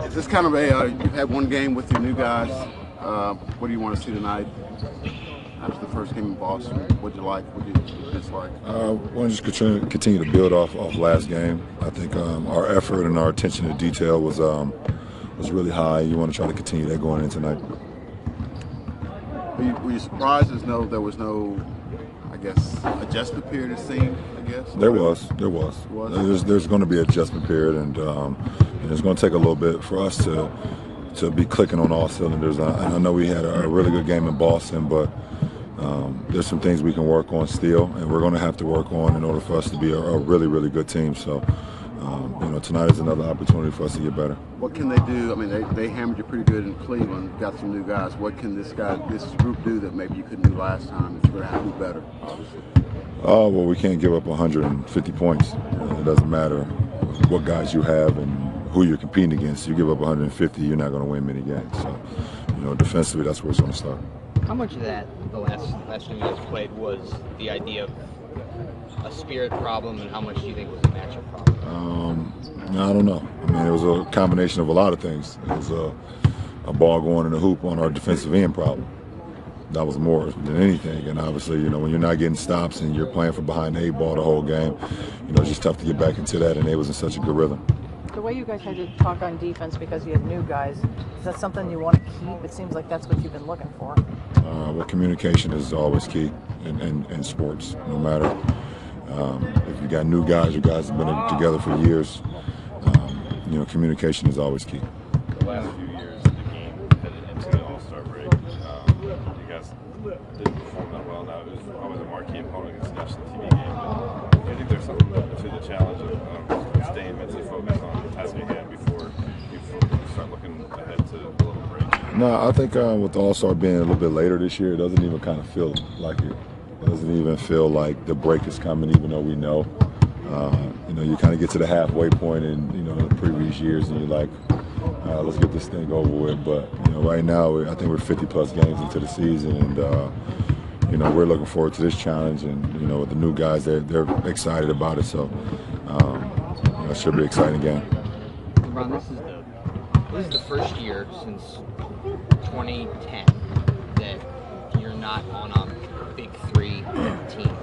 Is this kind of you've had one game with your new guys. What do you want to see tonight? After the first game in Boston, what'd you like? What did you dislike? I want to just continue to build off last game. I think our effort and our attention to detail was really high. You want to try to continue that going into tonight. Were you surprised there was no, I guess, adjustment period it seemed, I guess? There was. There's going to be an adjustment period, and it's going to take a little bit for us to be clicking on all cylinders. I know we had a really good game in Boston, but there's some things we can work on still, and we're going to have to work on in order for us to be a really, really good team. So, tonight is another opportunity for us to get better. What can they do? I mean, they hammered you pretty good in Cleveland, got some new guys. What can this group do that maybe you couldn't do last time that you're going to have to do better, obviously? Well, we can't give up 150 points. It doesn't matter what guys you have and who you're competing against. You give up 150, you're not going to win many games. So, defensively, that's where it's going to start. How much of that, the last time you guys played, was the idea of a spirit problem, and how much do you think was a matchup problem? I don't know. I mean, it was a combination of a lot of things. It was a ball going in the hoop on our defensive end problem. That was more than anything. And obviously, when you're not getting stops and you're playing from behind the 8-ball the whole game, it's just tough to get back into that, and they was in such a good rhythm. The way you guys had to talk on defense because you had new guys, is that something you want to keep? It seems like that's what you've been looking for. Well, communication is always key in sports, no matter if you got new guys or guys that have been together for years. Communication is always key. The last few years, the game headed into the All-Star break. You guys didn't perform that well. Now it was always a marquee opponent against the national TV game. But do you think there's something to the challenge of staying mentally focused on the task at hand before you start looking ahead to the little break? No, I think with the All-Star being a little bit later this year, it doesn't even kind of feel like it. It doesn't even feel like the break is coming, even though we know. You kind of get to the halfway point in the previous years, and you're like, let's get this thing over with. But right now, I think we're 50+ games into the season, and we're looking forward to this challenge. And with the new guys, they're excited about it. So it should be an exciting game. LeBron, this is the first year since 2010 that you're not on a Big Three team.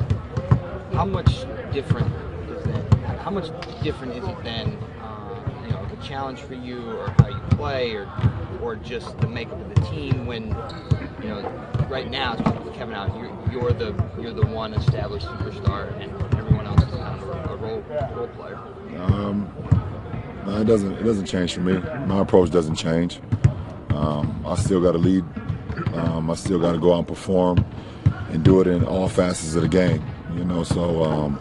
How much different is that? How much different is it than the challenge for you, or how you play, or just the makeup of the team? When right now, especially with Kevin out, you're the one established superstar, and everyone else is kind of a role player. No, it doesn't change for me. My approach doesn't change. I still got to lead. I still got to go out and perform and do it in all facets of the game. So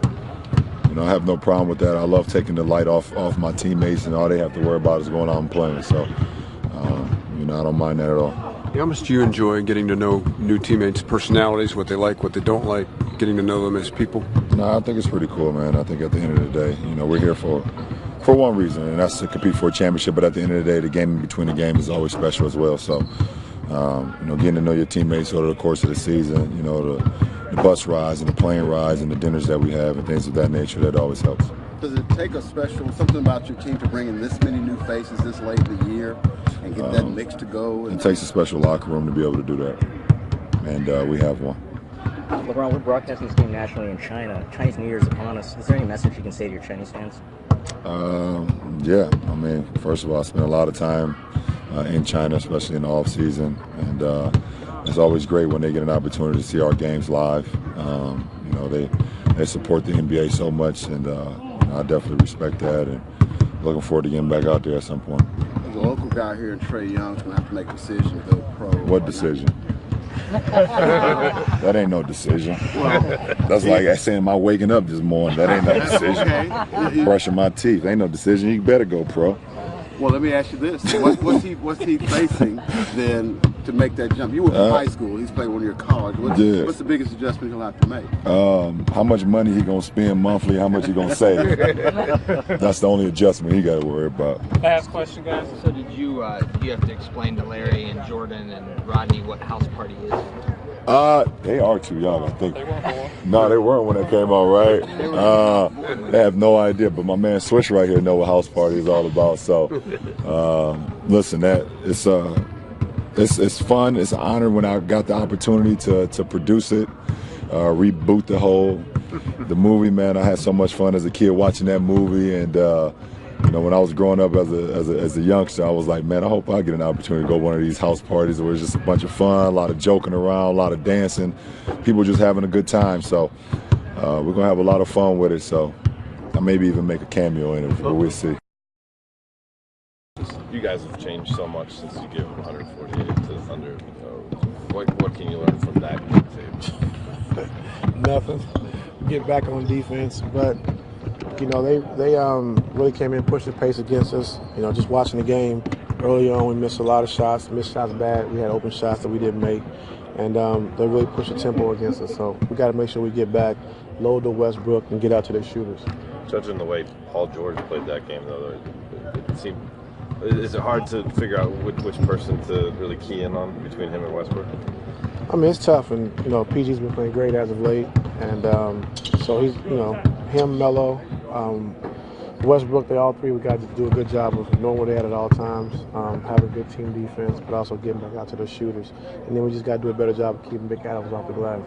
I have no problem with that. I love taking the light off my teammates, and all they have to worry about is going out and playing. So I don't mind that at all. How much do you enjoy getting to know new teammates' personalities, what they like, what they don't like, getting to know them as people? No, I think it's pretty cool, man. I think at the end of the day, we're here for one reason, and that's to compete for a championship. But at the end of the day, the game in between the games is always special as well. So, getting to know your teammates over the course of the season, the bus rides and the plane rides and the dinners that we have and things of that nature, that always helps. Does it take something about your team to bring in this many new faces this late in the year and get that mix to go? It takes a special locker room to be able to do that, and we have one. LeBron, we're broadcasting this game nationally in China. Chinese New Year is upon us. Is there any message you can say to your Chinese fans? Yeah. I mean, first of all, I spent a lot of time in China, especially in the off season, and it's always great when they get an opportunity to see our games live. They support the NBA so much, and I definitely respect that, and looking forward to getting back out there at some point. As a local guy here in Trae Young's going to have to make a decision to go pro. What decision? That ain't no decision. That's like saying, am I waking up this morning? That ain't no decision. Okay. Brushing my teeth ain't no decision. You better go pro. Well, let me ask you this: what's he facing then to make that jump? You were in high school; he's playing one of your college. What's the biggest adjustment he'll have to make? How much money he gonna spend monthly? How much he gonna save? That's the only adjustment he got to worry about. Last question, guys. So did you have to explain to Larry and Jordan and Rodney what house party is? They are too young, I think. No, they weren't when they came out, right? They have no idea. But my man Swish right here know what house party is all about. So, listen, it's fun. It's an honor when I got the opportunity to produce it, reboot the movie. Man, I had so much fun as a kid watching that movie, and when I was growing up as a youngster, I was like, man, I hope I get an opportunity to go to one of these house parties where it's just a bunch of fun, a lot of joking around, a lot of dancing, people just having a good time. So we're gonna have a lot of fun with it. So I maybe even make a cameo in it, but we'll see. You guys have changed so much since you gave them 148 to the Thunder. What can you learn from that tape? Nothing. Get back on defense, but they really came in and pushed the pace against us. Just watching the game early on, we missed a lot of shots. Missed shots bad. We had open shots that we didn't make, and they really pushed the tempo against us. So we got to make sure we get back, load to Westbrook, and get out to their shooters. Judging the way Paul George played that game, though, it seemed. Is it hard to figure out which person to really key in on between him and Westbrook? I mean, it's tough, and PG's been playing great as of late, and so he's him, Melo, Westbrook, they all three, we got to do a good job of knowing where they're at all times, having good team defense, but also getting back out to their shooters, and then we just got to do a better job of keeping Big Adams off the glass.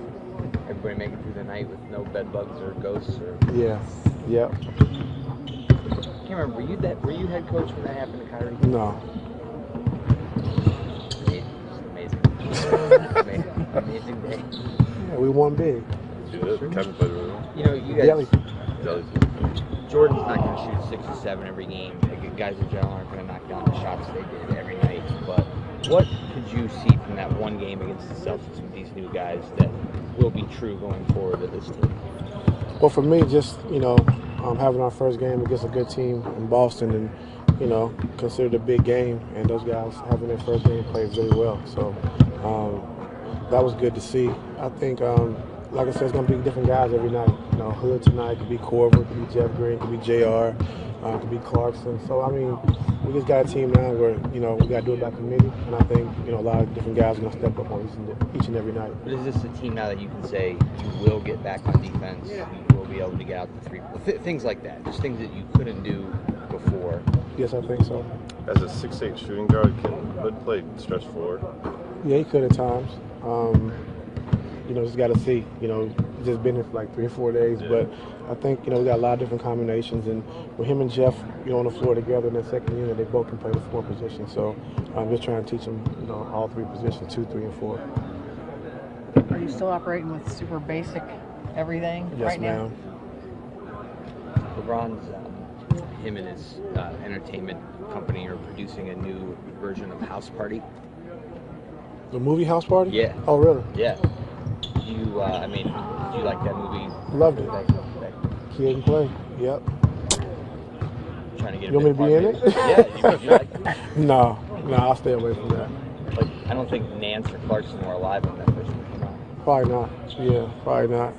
Everybody make it through the night with no bed bugs or ghosts or. Yeah. Yep. I can't remember. Were you head coach when that happened to Kyrie? No. Amazing day. Yeah, we won big. Kevin played really well. You guys. Jordan's not going to shoot 6 or 7 every game. Guys in general aren't going to knock down the shots they did every night. But what could you see from that one game against the Celtics with these new guys that will be true going forward with this team? Well, for me, just having our first game against a good team in Boston, and considered a big game, and those guys having their first game played really well. So that was good to see. I think, like I said, it's going to be different guys every night. Hood tonight could be Corver, could be Jeff Green, could be JR, could be Clarkson. So, I mean, we just got a team now where, we got to do it by committee, and I think, a lot of different guys are going to step up on each and every night. But is this a team now that you can say you will get back on defense, you will be able to get out the three, things like that, just things that you couldn't do before? Yes, I think so. As a 6'8" shooting guard, can Hood play stretch forward? Yeah, he could at times. Just got to see. Just been here for like 3 or 4 days, but I think we got a lot of different combinations, and with him and Jeff, on the floor together in that second unit, they both can play the 4 positions. So I'm just trying to teach them, all 3 positions, 2, 3, and 4. Are you still operating with super basic everything right now? Yes, ma'am. LeBron's him and his entertainment company are producing a new version of House Party. The movie House Party? Yeah. Oh, really? Yeah. Did you like that movie? Loved it. Kid and Play. Yep. Trying to get. You want me to be in it? Yeah. You like it? No, I'll stay away from that. I don't think Nance or Clarkson were alive when that first one came out. Probably not. Yeah, probably not.